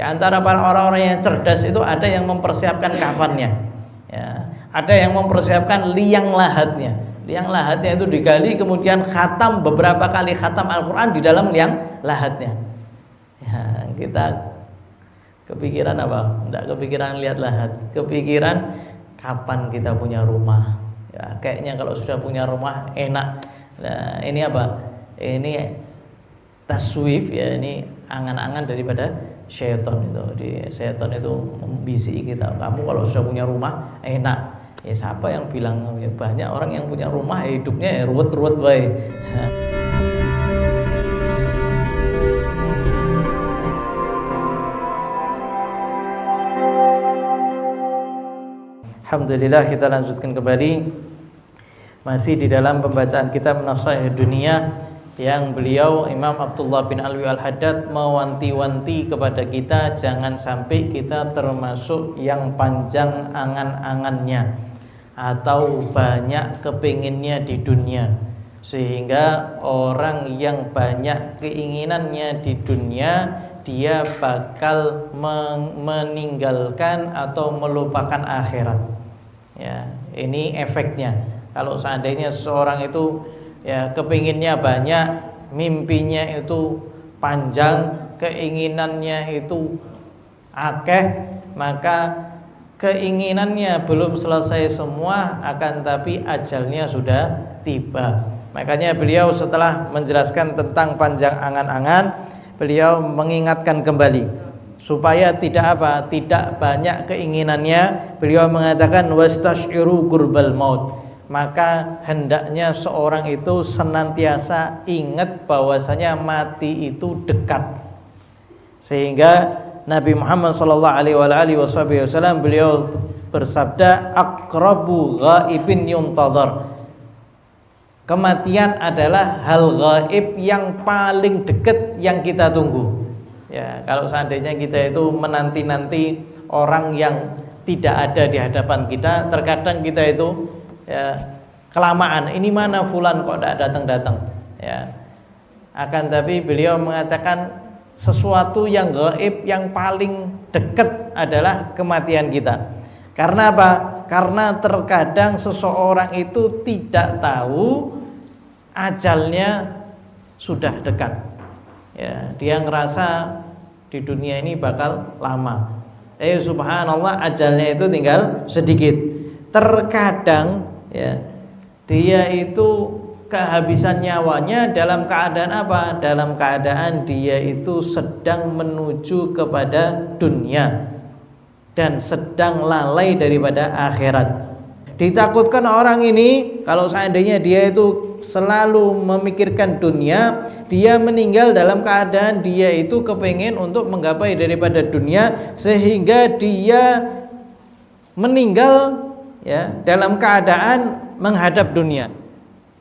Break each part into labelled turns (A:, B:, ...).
A: antara para orang-orang yang cerdas itu ada yang mempersiapkan kafannya, ya. Ada yang mempersiapkan liang lahatnya. Liang lahatnya itu digali, kemudian khatam, beberapa kali khatam Al-Quran di dalam liang lahatnya. Ya, kita kepikiran apa? Tidak kepikiran lihat lahat, kepikiran kapan kita punya rumah. Ya, kayaknya kalau sudah punya rumah enak. Nah, ini apa? Ini taswif, ya, ini angan-angan daripada syaitan itu. Syaitan itu membisiki kita. Kamu kalau sudah punya rumah enak. Ya, siapa yang bilang? Ya, banyak orang yang punya rumah hidupnya ya ruwet-ruwet baik. Alhamdulillah, kita lanjutkan kembali masih di dalam pembacaan kitab Nasaih Dunia yang beliau Imam Abdullah bin Alwi Al-Haddad mewanti-wanti kepada kita jangan sampai kita termasuk yang panjang angan-angannya atau banyak kepinginnya di dunia, sehingga orang yang banyak keinginannya di dunia dia bakal meninggalkan atau melupakan akhirat. Ya, ini efeknya. Kalau seandainya seseorang itu ya kepinginnya banyak, mimpinya itu panjang, keinginannya itu akeh, maka keinginannya belum selesai semua, akan tapi ajalnya sudah tiba. Makanya beliau setelah menjelaskan tentang panjang angan-angan, beliau mengingatkan kembali supaya tidak banyak keinginannya. Beliau mengatakan wastasyiru qurbal maut, maka hendaknya seorang itu senantiasa ingat bahwasanya mati itu dekat. Sehingga Nabi Muhammad sallallahu alaihi wasallam beliau bersabda aqrabu ghaibin yuntadhar, kematian adalah hal gaib yang paling dekat yang kita tunggu. Ya, kalau seandainya kita itu menanti-nanti orang yang tidak ada di hadapan kita, terkadang kita itu ya kelamaan, ini mana fulan kok tidak datang-datang, ya. Akan tapi beliau mengatakan sesuatu yang gaib yang paling dekat adalah kematian kita. Karena apa? Karena terkadang seseorang itu tidak tahu ajalnya sudah dekat. Ya, dia ngerasa di dunia ini bakal lama. Subhanallah, ajalnya itu tinggal sedikit. Terkadang ya, dia itu kehabisan nyawanya dalam keadaan apa? Dalam keadaan dia itu sedang menuju kepada dunia dan sedang lalai daripada akhirat. Ditakutkan orang ini kalau seandainya dia itu selalu memikirkan dunia, dia meninggal dalam keadaan dia itu kepengen untuk menggapai daripada dunia, sehingga dia meninggal ya dalam keadaan menghadap dunia.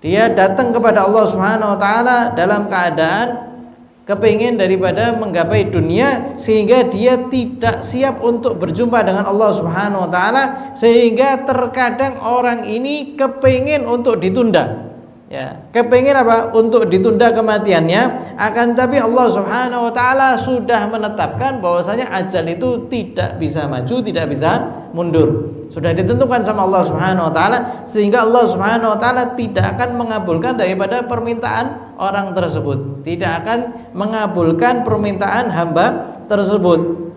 A: Dia datang kepada Allah Subhanahu wa taala dalam keadaan kepingin daripada menggapai dunia, sehingga dia tidak siap untuk berjumpa dengan Allah Subhanahu wa taala, sehingga terkadang orang ini kepingin untuk ditunda. Ya, kepingin apa? Untuk ditunda kematiannya, akan tapi Allah Subhanahu wa taala sudah menetapkan bahwasanya ajal itu tidak bisa maju, tidak bisa mundur. Sudah ditentukan sama Allah Subhanahu wa taala, sehingga Allah Subhanahu wa taala tidak akan mengabulkan daripada permintaan orang tersebut, tidak akan mengabulkan permintaan hamba tersebut.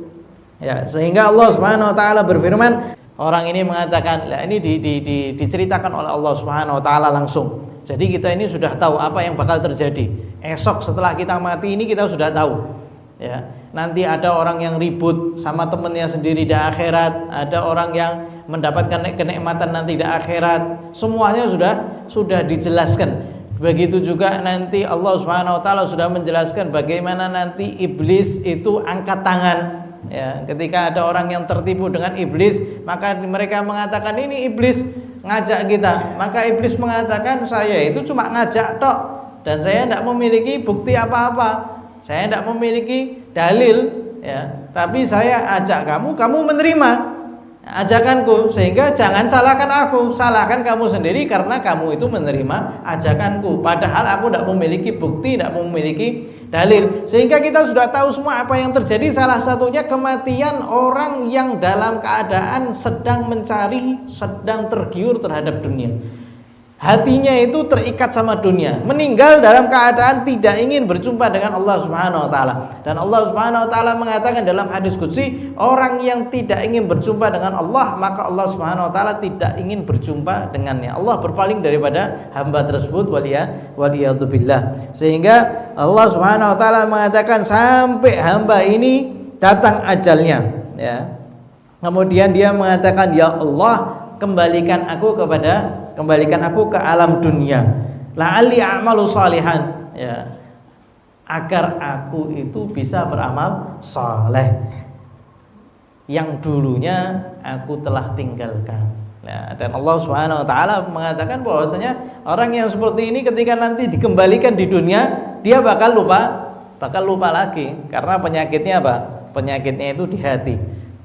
A: Ya, sehingga Allah Subhanahu wa taala berfirman, orang ini mengatakan, lah ini diceritakan oleh Allah Subhanahu wa taala langsung. Jadi kita ini sudah tahu apa yang bakal terjadi. Esok setelah kita mati ini kita sudah tahu. Ya, nanti ada orang yang ribut sama temannya sendiri di akhirat, ada orang yang mendapatkan kenikmatan nanti di akhirat. Semuanya sudah dijelaskan. Begitu juga nanti Allah Subhanahu wa taala sudah menjelaskan bagaimana nanti iblis itu angkat tangan. Ya, ketika ada orang yang tertipu dengan iblis, maka mereka mengatakan ini iblis ngajak kita. Maka iblis mengatakan saya itu cuma ngajak tok dan saya tidak memiliki bukti apa-apa. Saya tidak memiliki dalil, ya. Tapi saya ajak kamu menerima ajakanku, sehingga jangan salahkan aku, salahkan kamu sendiri karena kamu itu menerima ajakanku. Padahal aku tidak memiliki bukti, tidak memiliki dalil. Sehingga kita sudah tahu semua apa yang terjadi. Salah satunya kematian orang yang dalam keadaan sedang mencari, sedang tergiur terhadap dunia. Hatinya itu terikat sama dunia, meninggal dalam keadaan tidak ingin berjumpa dengan Allah Subhanahu wa taala. Dan Allah Subhanahu wa taala mengatakan dalam hadis qudsi, orang yang tidak ingin berjumpa dengan Allah, maka Allah Subhanahu wa taala tidak ingin berjumpa dengannya. Allah berpaling daripada hamba tersebut, waliyadzubillah. Sehingga Allah Subhanahu wa taala mengatakan sampai hamba ini datang ajalnya, ya. Kemudian dia mengatakan, ya Allah, kembalikan aku ke alam dunia, la'alli a'malu salihan, ya, agar aku itu bisa beramal saleh yang dulunya aku telah tinggalkan. Nah, dan Allah Subhanahu wa taala mengatakan bahwasanya orang yang seperti ini ketika nanti dikembalikan di dunia, dia bakal lupa lagi, karena penyakitnya apa? Penyakitnya itu di hati.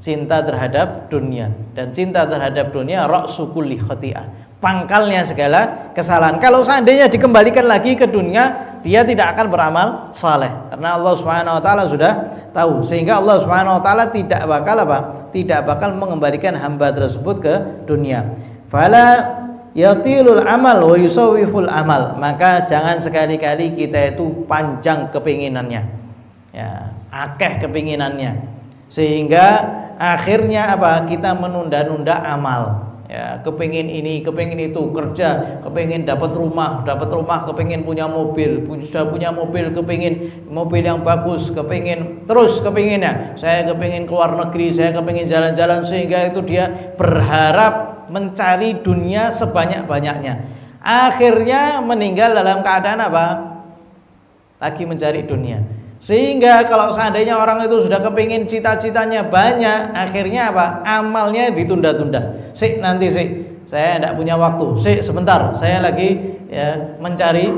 A: Cinta terhadap dunia, dan cinta terhadap dunia ra'su kulli khati'ah, pangkalnya segala kesalahan. Kalau seandainya dikembalikan lagi ke dunia, dia tidak akan beramal saleh, karena Allah Subhanahu wa taala sudah tahu. Sehingga Allah Subhanahu wa taala tidak bakal mengembalikan hamba tersebut ke dunia. Fala yatilul amal wa yusawwiful amal, maka jangan sekali-kali kita itu panjang kepinginannya, ya, akeh kepinginannya, sehingga akhirnya apa? Kita menunda-nunda amal. Ya, kepingin ini, kepingin itu, kerja, kepingin dapat rumah, kepingin punya mobil, sudah punya mobil, kepingin mobil yang bagus, kepinginnya. Saya kepingin keluar negeri, saya kepingin jalan-jalan, sehingga itu dia berharap mencari dunia sebanyak-banyaknya. Akhirnya meninggal dalam keadaan apa? Lagi mencari dunia. Sehingga kalau seandainya orang itu sudah kepingin cita-citanya banyak, akhirnya apa? Amalnya ditunda-tunda. Nanti saya tidak punya waktu. Sebentar, saya lagi, ya, mencari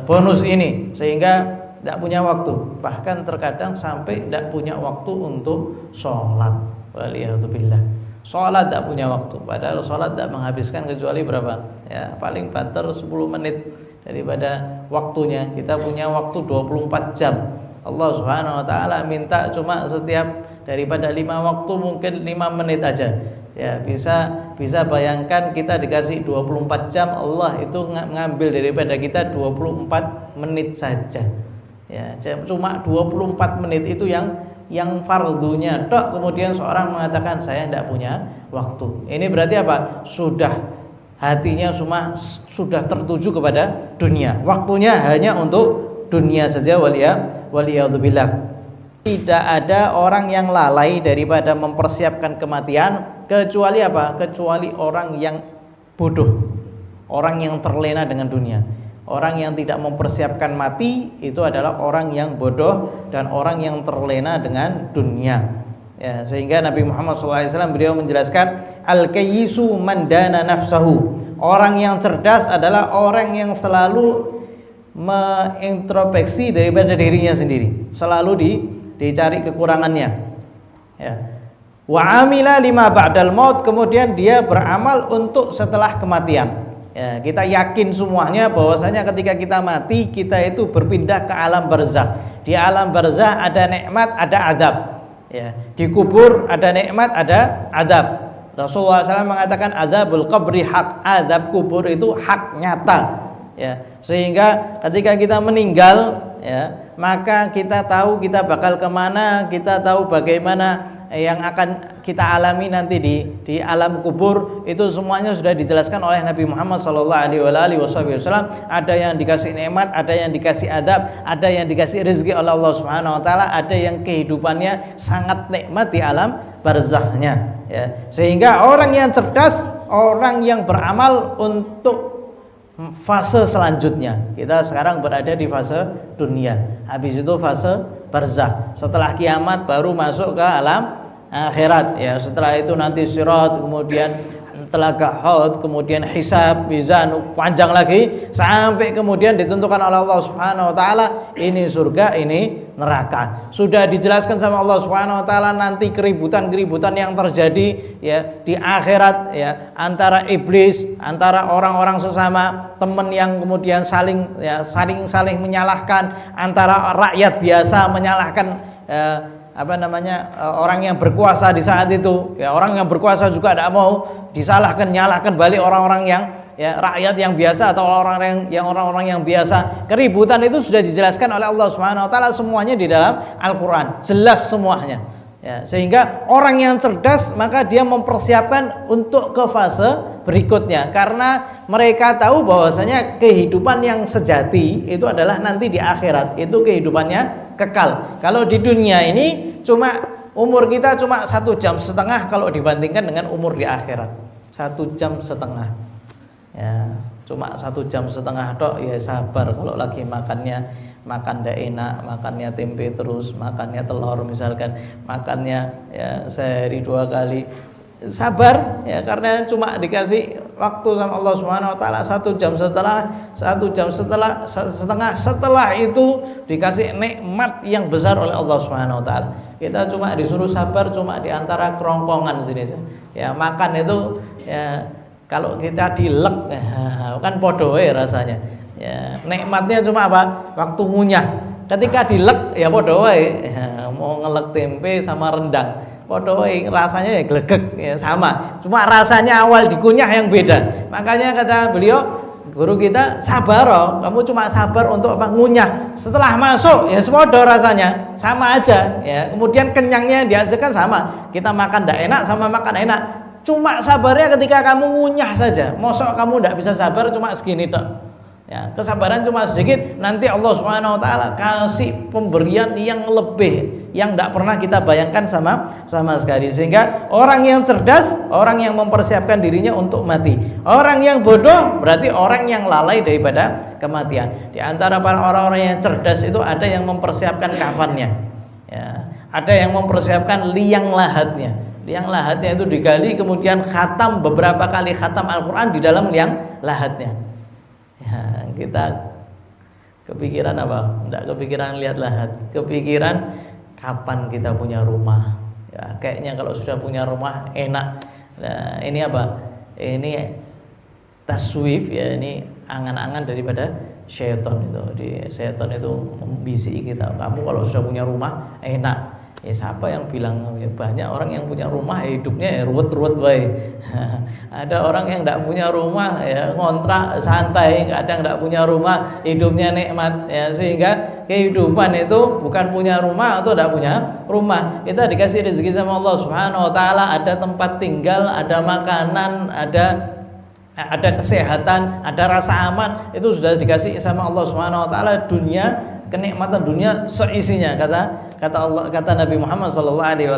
A: bonus ini, sehingga tidak punya waktu. Bahkan terkadang sampai tidak punya waktu untuk sholat. Waliyadzubillah. Sholat tidak punya waktu. Padahal sholat tidak menghabiskan kecuali berapa? Ya, paling banter 10 menit daripada waktunya. Kita punya waktu 24 jam. Allah Subhanahu wa taala minta cuma setiap daripada 5 waktu mungkin 5 menit aja. Ya, bisa bayangkan kita dikasih 24 jam, Allah itu ngambil daripada kita 24 menit saja. Ya, cuma 24 menit itu yang fardunya tok, kemudian seorang mengatakan saya tidak punya waktu. Ini berarti apa? Hatinya sudah tertuju kepada dunia. Waktunya hanya untuk dunia saja, waliyadzubillah. Tidak ada orang yang lalai daripada mempersiapkan kematian kecuali apa? Kecuali orang yang bodoh, orang yang terlena dengan dunia. Orang yang tidak mempersiapkan mati itu adalah orang yang bodoh dan orang yang terlena dengan dunia. Ya, sehingga Nabi Muhammad SAW beliau menjelaskan, al-kayyisu man dana nafsahu. Orang yang cerdas adalah orang yang selalu mengintrospeksi daripada dirinya sendiri, selalu dicari kekurangannya. Ya. Wa amila lima ba'dal maut, kemudian dia beramal untuk setelah kematian. Ya, kita yakin semuanya bahwasanya ketika kita mati, kita itu berpindah ke alam barzakh. Di alam barzakh ada nikmat, ada azab. Ya, di kubur ada nikmat, ada azab. Rasulullah SAW mengatakan azabul qabri hak, azab kubur itu hak nyata. Ya, sehingga ketika kita meninggal, ya, maka kita tahu kita bakal kemana, kita tahu bagaimana yang akan kita alami nanti di alam kubur. Itu semuanya sudah dijelaskan oleh Nabi Muhammad SAW. Ada yang dikasih nikmat, ada yang dikasih adab, ada yang dikasih rezeki oleh Allah Subhanahu Wa Taala, ada yang kehidupannya sangat nikmat di alam barzakhnya. Ya. Sehingga orang yang cerdas, orang yang beramal untuk fase selanjutnya. Kita sekarang berada di fase dunia, habis itu fase barzakh. Setelah kiamat baru masuk ke alam akhirat. Ya, setelah itu nanti sirat, kemudian telaga haud, kemudian hisab, mizan, panjang lagi sampai kemudian ditentukan oleh Allah Subhanahu wa taala, ini surga, ini neraka. Sudah dijelaskan sama Allah Subhanahu wa taala nanti keributan-keributan yang terjadi ya di akhirat ya antara iblis, antara orang-orang sesama, teman yang kemudian saling menyalahkan, antara rakyat biasa menyalahkan orang yang berkuasa di saat itu ya, orang yang berkuasa juga tidak mau disalahkan, nyalahkan balik orang-orang yang ya rakyat yang biasa atau orang-orang yang biasa. Keributan itu sudah dijelaskan oleh Allah Subhanahu wa taala semuanya di dalam Al-Qur'an, jelas semuanya. Ya, sehingga orang yang cerdas maka dia mempersiapkan untuk ke fase berikutnya karena mereka tahu bahwasanya kehidupan yang sejati itu adalah nanti di akhirat, itu kehidupannya kekal. Kalau di dunia ini umur kita cuma 1,5 jam kalau dibandingkan dengan umur di akhirat. 1,5 jam. Ya, cuma 1,5 jam tok ya sabar kalau lagi makan ndak enak, makannya tempe terus, makannya telur misalkan, makannya ya sehari 2 kali. Sabar ya karena cuma dikasih waktu sama Allah Subhanahu wa taala 1,5 jam setelah itu dikasih nikmat yang besar oleh Allah Subhanahu wa taala. Kita cuma disuruh sabar cuma di antara kerongkongan sini. Ya makan itu ya kalau kita dilek kan podo rasanya. Ya, nikmatnya cuma apa? Waktu ngunyah. Ketika dilek ya podo wae. Mau ngelek tempe sama rendang. Podo wae rasanya ya glegek ya sama. Cuma rasanya awal dikunyah yang beda. Makanya kata beliau, guru kita, sabar, kamu cuma sabar untuk apa? Ngunyah. Setelah masuk ya sepodo rasanya, sama aja ya. Kemudian kenyangnya dihasilkan sama. Kita makan ndak enak sama makan enak. Cuma sabarnya ketika kamu ngunyah saja. Mosok kamu tidak bisa sabar cuma segini tok. Ya, kesabaran cuma sedikit, nanti Allah Subhanahu wa taala kasih pemberian yang lebih yang tidak pernah kita bayangkan sama sekali. Sehingga orang yang cerdas, orang yang mempersiapkan dirinya untuk mati. Orang yang bodoh berarti orang yang lalai daripada kematian. Di antara para orang-orang yang cerdas itu ada yang mempersiapkan kafannya. Ya, ada yang mempersiapkan liang lahatnya. Liang lahatnya itu digali kemudian khatam beberapa kali khatam Al-Qur'an di dalam liang lahatnya. Ya, kita kepikiran apa? Tidak kepikiran lihat lahat, kepikiran kapan kita punya rumah. Ya, kayaknya kalau sudah punya rumah enak. Nah, ini apa? Ini taswif ya, ini angan-angan daripada syaitan itu. Syaitan itu membisiki kita. Kamu kalau sudah punya rumah enak. Ya siapa yang bilang? Ya, banyak orang yang punya rumah hidupnya ya ruwet-ruwet baik. Ada orang yang tidak punya rumah ya ngontrak santai, kadang tidak punya rumah hidupnya nikmat ya. Sehingga kehidupan itu bukan punya rumah atau tidak punya rumah. Kita dikasih rezeki sama Allah Subhanahu wa taala, ada tempat tinggal, ada makanan, ada kesehatan, ada rasa aman, itu sudah dikasih sama Allah Subhanahu wa taala. Dunia, kenikmatan dunia seisinya kata Nabi Muhammad sallallahu alaihi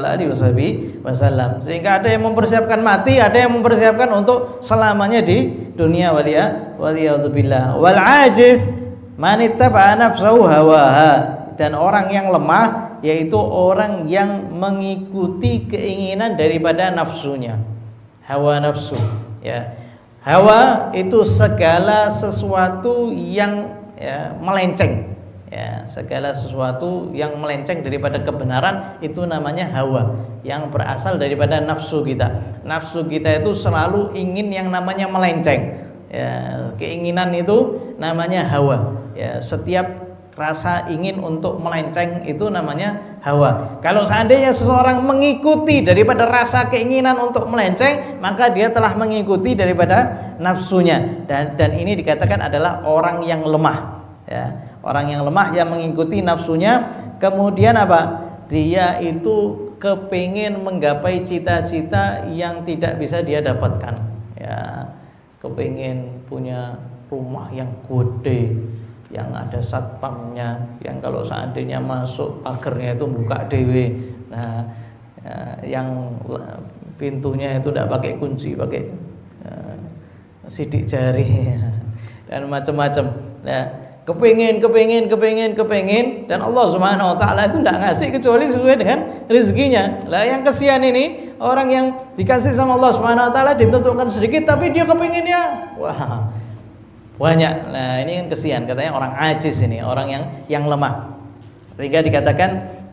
A: wasallam. Sehingga ada yang mempersiapkan mati, ada yang mempersiapkan untuk selamanya di dunia waliyadzubillah. Wal ajiz man ittaba'a nafsahu hawaha, dan orang yang lemah yaitu orang yang mengikuti keinginan daripada nafsunya. Hawa nafsu ya. Hawa itu segala sesuatu yang ya, melenceng. Ya, segala sesuatu yang melenceng daripada kebenaran itu namanya hawa, yang berasal daripada nafsu kita. Nafsu kita itu selalu ingin yang namanya melenceng. Ya, keinginan itu namanya hawa. Ya, setiap rasa ingin untuk melenceng itu namanya hawa. Kalau seandainya seseorang mengikuti daripada rasa keinginan untuk melenceng, maka dia telah mengikuti daripada nafsunya. Dan ini dikatakan adalah orang yang lemah. Ya. Orang yang lemah yang mengikuti nafsunya, kemudian apa? Dia itu kepingin menggapai cita-cita yang tidak bisa dia dapatkan. Ya, kepingin punya rumah yang gede, yang ada satpamnya, yang kalau seandainya masuk pagernya itu buka dewe. Nah, ya, yang pintunya itu tidak pakai kunci, pakai sidik jari dan macam-macam. Nah, kepingin dan Allah Subhanahu wa taala itu tidak ngasih kecuali sesuai dengan rezekinya. Lah yang kesian ini orang yang dikasih sama Allah Subhanahu wa taala ditentukan sedikit tapi dia kepinginnya wah banyak. Nah, ini kan kesian, katanya orang ajiz ini, orang yang lemah. Sehingga dikatakan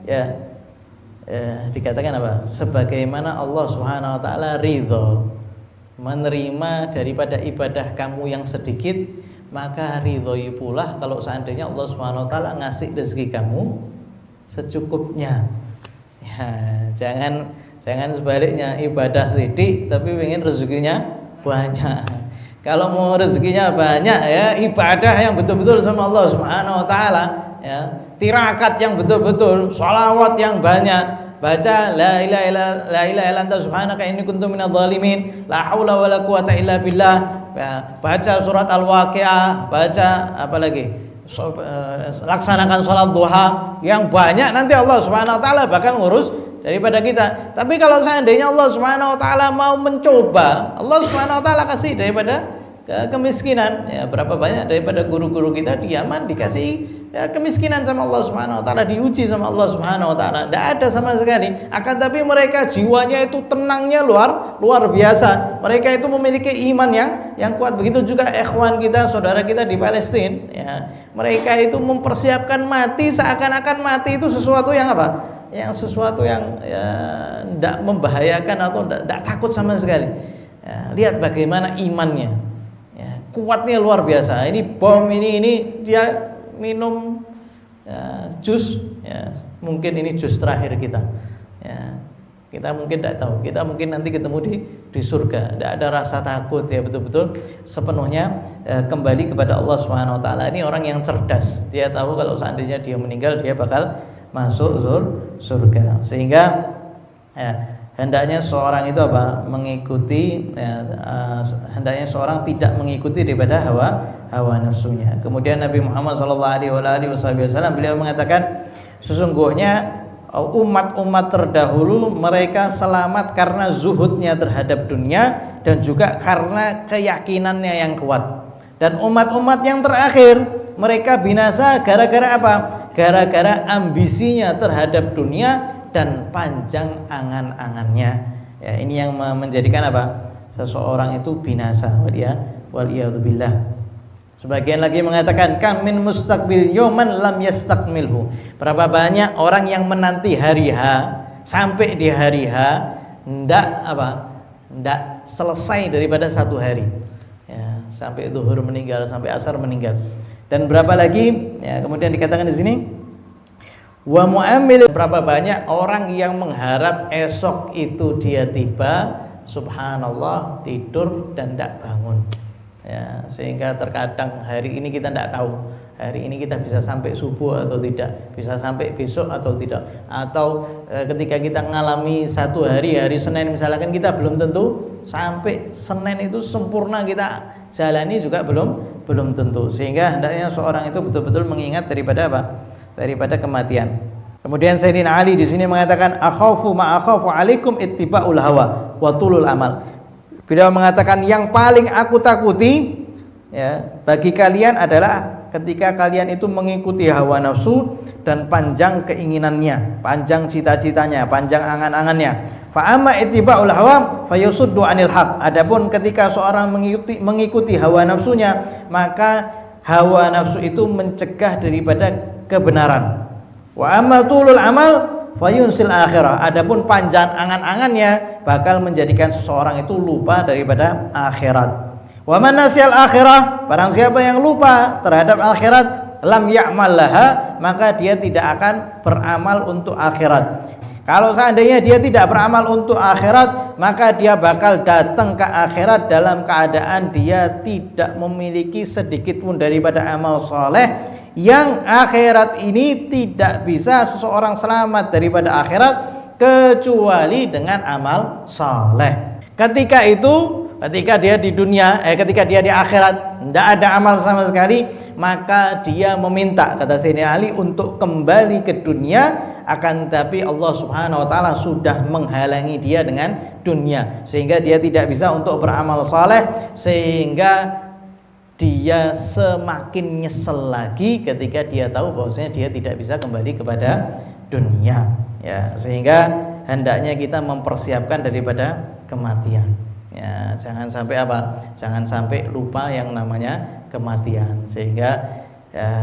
A: ya dikatakan apa? Sebagaimana Allah Subhanahu wa taala ridho menerima daripada ibadah kamu yang sedikit, maka ridhoi pula kalau seandainya Allah Subhanahu wa taala ngasih rezeki kamu secukupnya. Ya, jangan sebaliknya, ibadah sedikit tapi pengen rezekinya banyak. Kalau mau rezekinya banyak ya ibadah yang betul-betul sama Allah Subhanahu wa taala, ya, tirakat yang betul-betul, sholawat yang banyak, baca la ilaha illa anta subhanaka inni kuntu minadz zalimin, la haula wala quwata illa billah, ya, baca surat Al-Waqiah, baca apa lagi? Laksanakan sholat duha yang banyak, nanti Allah Subhanahu wa taala bakal ngurus daripada kita. Tapi kalau seandainya Allah Subhanahu wa taala mau mencoba, Allah Subhanahu wa taala kasih daripada kemiskinan, ya, berapa banyak daripada guru-guru kita di Yaman dikasih ya, kemiskinan sama Allah Subhanahu wa taala, diuji sama Allah Subhanahu wa taala, tidak ada sama sekali. Akan tapi mereka jiwanya itu tenangnya luar biasa. Mereka itu memiliki iman yang kuat. Begitu juga ikhwan kita, saudara kita di Palestina, ya, mereka itu mempersiapkan mati seakan-akan mati itu sesuatu yang apa? Yang sesuatu yang tidak membahayakan atau tidak takut sama sekali. Ya, lihat bagaimana imannya. Kuatnya luar biasa. Ini bom ini dia minum ya, jus, ya, mungkin ini jus terakhir kita, ya, kita mungkin tidak tahu, kita mungkin nanti ketemu di surga, tidak ada rasa takut, ya, betul-betul sepenuhnya kembali kepada Allah Subhanahu wa taala. Ini orang yang cerdas, dia tahu kalau seandainya dia meninggal dia bakal masuk surga. Sehingga ya, hendaknya seorang itu apa? Mengikuti, ya, hendaknya seorang tidak mengikuti daripada hawa nafsunya. Kemudian Nabi Muhammad SAW beliau mengatakan, sesungguhnya umat-umat terdahulu mereka selamat karena zuhudnya terhadap dunia dan juga karena keyakinannya yang kuat. Dan umat-umat yang terakhir mereka binasa gara-gara apa? Gara-gara ambisinya terhadap dunia dan panjang angan-angannya. Ya, ini yang menjadikan apa? Seseorang itu binasa. Waliyadzubillah. Sebagian lagi mengatakan kam min mustaqbil yawman lam yastakmilhu. Berapa banyak orang yang menanti hari H sampai di hari H ndak selesai daripada satu hari. Ya, sampai zuhur meninggal, sampai asar meninggal. Dan berapa lagi? Ya, kemudian dikatakan di sini wa mu'amil, berapa banyak orang yang mengharap esok itu dia tiba, subhanallah, tidur dan tidak bangun, ya, sehingga terkadang hari ini kita tidak tahu hari ini kita bisa sampai subuh atau tidak, bisa sampai besok atau tidak, atau ketika kita mengalami satu hari Senin misalkan, kita belum tentu sampai Senin itu sempurna kita jalani juga belum tentu. Sehingga hendaknya seorang itu betul-betul mengingat daripada apa? Daripada kematian. Kemudian Sayyidina Ali di sini mengatakan akhafu ma akhafu alaikum ittiba'ul hawa wa tulul amal. Beliau mengatakan yang paling aku takuti, ya, bagi kalian adalah ketika kalian itu mengikuti hawa nafsu dan panjang keinginannya, panjang cita-citanya, panjang angan-angannya. Fa amma ittiba'ul hawa fayasuddu 'anil haq. Adapun ketika seorang mengikuti hawa nafsunya, maka hawa nafsu itu mencegah daripada kebenaran. Wa amma tulul amal fayunsil akhirah. Adapun panjang angan-angannya bakal menjadikan seseorang itu lupa daripada akhirat. Wa man nasyal akhirah, barang siapa yang lupa terhadap akhirat, lam ya'mal laha, maka dia tidak akan beramal untuk akhirat. Kalau seandainya dia tidak beramal untuk akhirat, maka dia bakal datang ke akhirat dalam keadaan dia tidak memiliki sedikit pun daripada amal soleh. Yang akhirat ini tidak bisa seseorang selamat daripada akhirat kecuali dengan amal soleh. Ketika dia di dunia, ketika dia di akhirat tidak ada amal sama sekali, maka dia meminta, kata Sayyidina Ali, untuk kembali ke dunia. Akan tapi Allah Subhanahu wa taala sudah menghalangi dia dengan dunia, sehingga dia tidak bisa untuk beramal saleh, sehingga dia semakin nyesel lagi ketika dia tahu bahwasanya dia tidak bisa kembali kepada dunia, ya. Sehingga hendaknya kita mempersiapkan daripada kematian, ya, jangan sampai apa? Jangan sampai lupa yang namanya kematian, sehingga ya,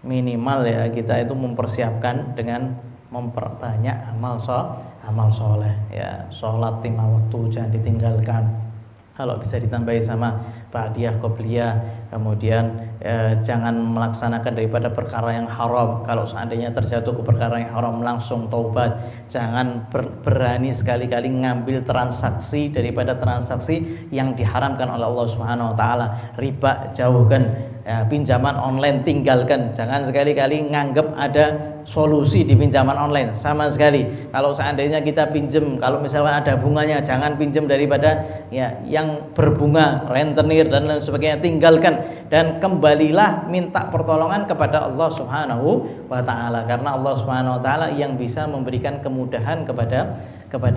A: minimal ya kita itu mempersiapkan dengan memperbanyak amal soleh ya. Sholat 5 waktu jangan ditinggalkan, kalau bisa ditambahi sama ba'diyah qobliyah. Kemudian jangan melaksanakan daripada perkara yang haram. Kalau seandainya terjatuh ke perkara yang haram langsung taubat. Jangan berani sekali-kali ngambil transaksi daripada transaksi yang diharamkan oleh Allah Subhanahu wa taala. Riba jauhkan, pinjaman online tinggalkan. Jangan sekali-kali nganggap ada solusi di pinjaman online sama sekali. Kalau seandainya kita pinjam, kalau misalnya ada bunganya, jangan pinjam daripada ya yang berbunga, rentenir dan lain sebagainya, tinggalkan dan kembalilah minta pertolongan kepada Allah Subhanahu wa taala, karena Allah Subhanahu wa taala yang bisa memberikan kemudahan kepada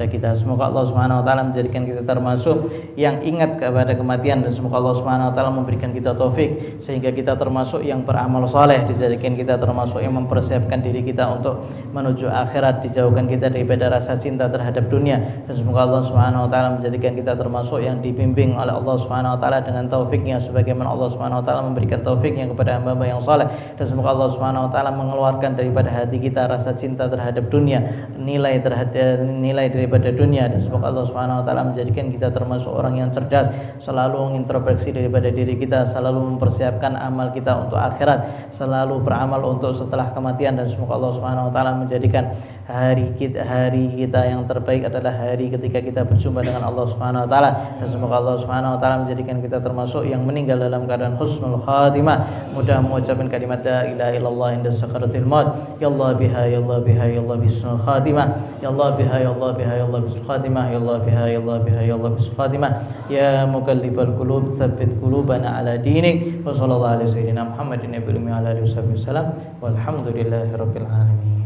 A: kita. Semoga Allah Subhanahu wa taala menjadikan kita termasuk yang ingat kepada kematian, dan semoga Allah Subhanahu wa taala memberikan kita taufik sehingga kita termasuk yang beramal saleh, dijadikan kita termasuk yang mempersiapkan diri kita untuk menuju akhirat, dijauhkan kita daripada rasa cinta terhadap dunia, dan semoga Allah Subhanahu wa taala menjadikan kita termasuk yang dibimbing oleh Allah Subhanahu wa taala dengan taufiknya sebagaimana Allah Subhanahu wa taala memberikan taufiknya kepada hamba-hamba yang saleh, dan semoga Allah Subhanahu wa taala mengeluarkan daripada hati kita rasa cinta terhadap dunia, nilai daripada dunia, dan semoga Allah Subhanahu wa taala menjadikan kita termasuk orang yang cerdas, selalu mengintrospeksi daripada diri kita, selalu mempersiapkan amal kita untuk akhirat, selalu beramal untuk setelah kematian, dan semoga Allah Subhanahu wa taala menjadikan hari kita yang terbaik adalah hari ketika kita berjumpa dengan Allah Subhanahu wa taala, dan semoga Allah Subhanahu wa taala menjadikan kita termasuk yang meninggal dalam keadaan husnul khatimah, mudah mengucapkan kalimat la ilaha illallah inda sakaratil maut, ya Allah biha ya Allah biha ya Allah husnul khatimah, ya Allah biha ya Allah biha ya Allah husnul khatimah, ya Allah biha ya Allah biha ya Allah husnul khatimah, ya muqallibal qulub tsabbit qulubana ala dinik, wa sallallahu alaihi sayyidina Muhammadin nabiyil ummi ala alihi wasallam, walhamdulillahi rabbil alamin.